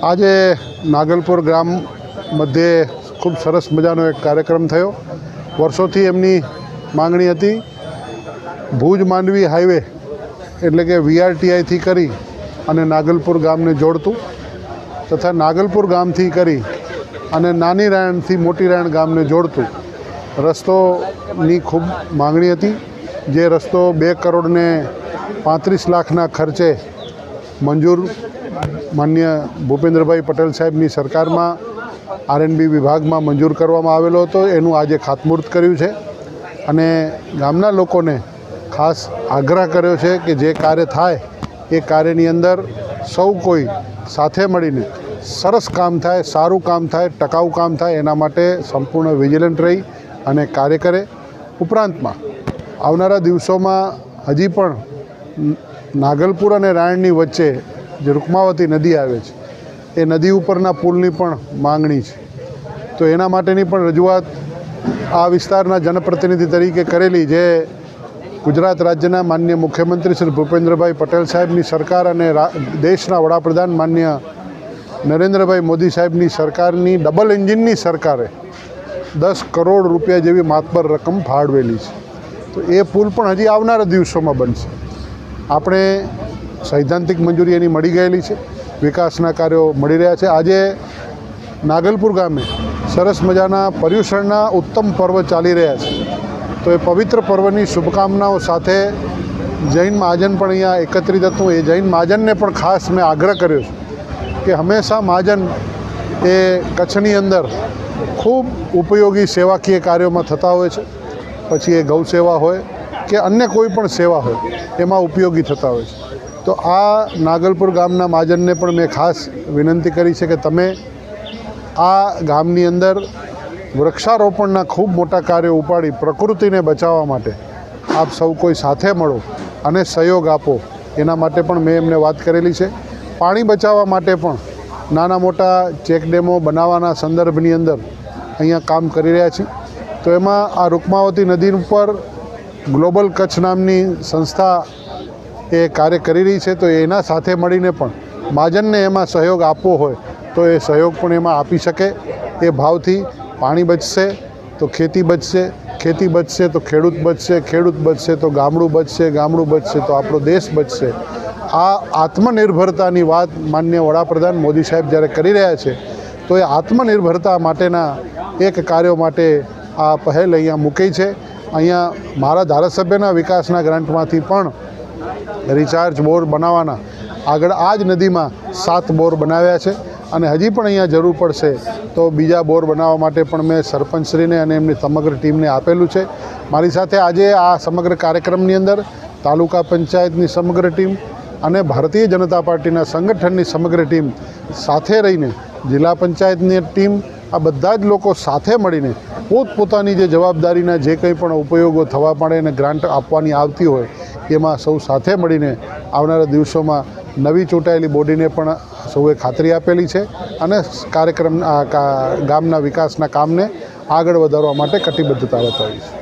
आज नागलपुर ग्राम मध्य खूब सरस मजानो एक कार्यक्रम थयो। वर्षोथी एमनी मांगणी हती भूज मांडवी हाईवे एटले के VRTI थी करी अने नागलपुर गाम ने जोड़तुं तथा नागलपुर गाम थी करी अने नानी रायण थी मोटी रायण गाम ने जोड़तुं रस्तोनी खूब मांगणी हती। जे रस्तो 2 करोड़ ने 35 लाखना खर्चे मंजूर माननीय भूपेन्द्रभाई पटेल साहेबनी सरकार में RNB विभाग में मंजूर करवामां आवेलो हतो। एनुं आजे खातमुहूर्त कर्युं छे अने गामना लोकोने खास आग्रह कर्यो छे कि जे कार्य थाय ए कार्यनी अंदर सौ कोई साथे मळीने सरस काम थाय, सारूं काम थाय, टकाऊ काम थाय एना माटे संपूर्ण विजिलंट रही अने कार्य करे। उपरांतमां आवनारा दिवसोमां हजी पण नागलपुर अने रायणनी वच्चे जे रुक्मावती नदी आवे छे ए नदी उपरना पुलनी पण मांगणी छे। तो एना माटेनी पण रजूआत आ विस्तारना जनप्रतिनिधि तरीके करेली। जे गुजरात राज्यना माननीय मुख्यमंत्री श्री भूपेन्द्रभाई पटेल साहेबनी सरकार अने देशना वडाप्रधान माननीय नरेन्द्रभाई मोदी साहेबनी सरकारनी डबल एंजिननी सरकारे 10 करोड़ रुपया जेवी मातबर रकम फाळवेली छे। तो ए पुल पण हजी आवनारा दिवसोमां बनशे। आपणे सैद्धांतिक मंजूरी एनी मળી गયેલી છે, विकासना कार्यों मળી રહ્યા છે। આજે नागलपुर गामे सरस मजाना पर्युषणना उत्तम पर्व चाली रह्या छे। तो ये पवित्र पर्वनी शुभकामनाओं साथे जैन महाजन पण अहींया एकत्रित हतुं। ए जैन महाजनने पण खास मैं आग्रह कर्यो छे कि हमेशा महाजन ए कच्छनी अंदर खूब उपयोगी सेवाकीय कार्यों में थता होय छे। पछी ए गौ सेवा होय कि अन्य कोई पण सेवा होय एमां उपयोगी थता होय छे। तो आ नागलपुर गामना महाजनने पण मैं खास विनंती करी है कि तमे आ गामनी अंदर वृक्षारोपणना खूब मोटा कार्यो उपाड़ी प्रकृति ने बचाववा माटे आप सौ कोई साथे मळो अने सहयोग आपो एना माटे पण मैं एमने वात करेली छे। पाणी बचाववा माटे पण नाना मोटा चेकडेमो बनाववाना संदर्भनी अंदर अहींया काम करी रह्या छे। तो एमां आ रुक्मावती नदी पर ग्लोबल कच्छ नामनी संस्था ए कार्य करी रही है। तो एना साथे मळीने पण महाजनने एमां सहयोग आपवो होय तो ए सहयोग पण एमां आपी शके। ए भावथी पाणी बचशे तो खेती बचशे, खेती बचशे तो खेडूत बचशे, खेडूत बचशे तो गामडुं बचशे, गामडुं बचशे तो आपणो देश बचशे। आ आत्मनिर्भरतानी वात माननीय वडाप्रधान मोदी साहेब ज्यारे करी रह्या छे तो ए आत्मनिर्भरता माटेना एक कार्यो माटे आ पहल अहींया मूकी छे। अहींया मारा धारासभ्यना विकासना ग्रांटमांथी पण रिचार्ज बोर बनावाना आगळ आज नदी में 7 बोर बनाव्या छे अने हजी पण अहींया जरूर पड़शे तो बीजा बोर बनाववा माटे पण मैं सरपंचश्रीने अने एमनी समग्र टीमने आपेलुं छे। मारी साथे आजे आ समग्र कार्यक्रमनी अंदर तालुका पंचायतनी समग्र टीम अने भारतीय जनता पार्टीना संगठननी समग्र टीम साथे रहीने जिला पंचायतनी टीम आ बधा ज लोको साथे मळीने पोतपोतानी जे जवाबदारीना जे कंई पण उपयोगो थवा पाडे अने ग्रांट आपवानी आवती होय एमां सौ साथे मळीने आवनारा दिवसोमां नवी चूंटायेली बोडीने पण सौए खातरी आपेली छे अने कार्यक्रम गामना विकासना कामने आगळ वधारवा माटे कटिबद्धता बतावी छे।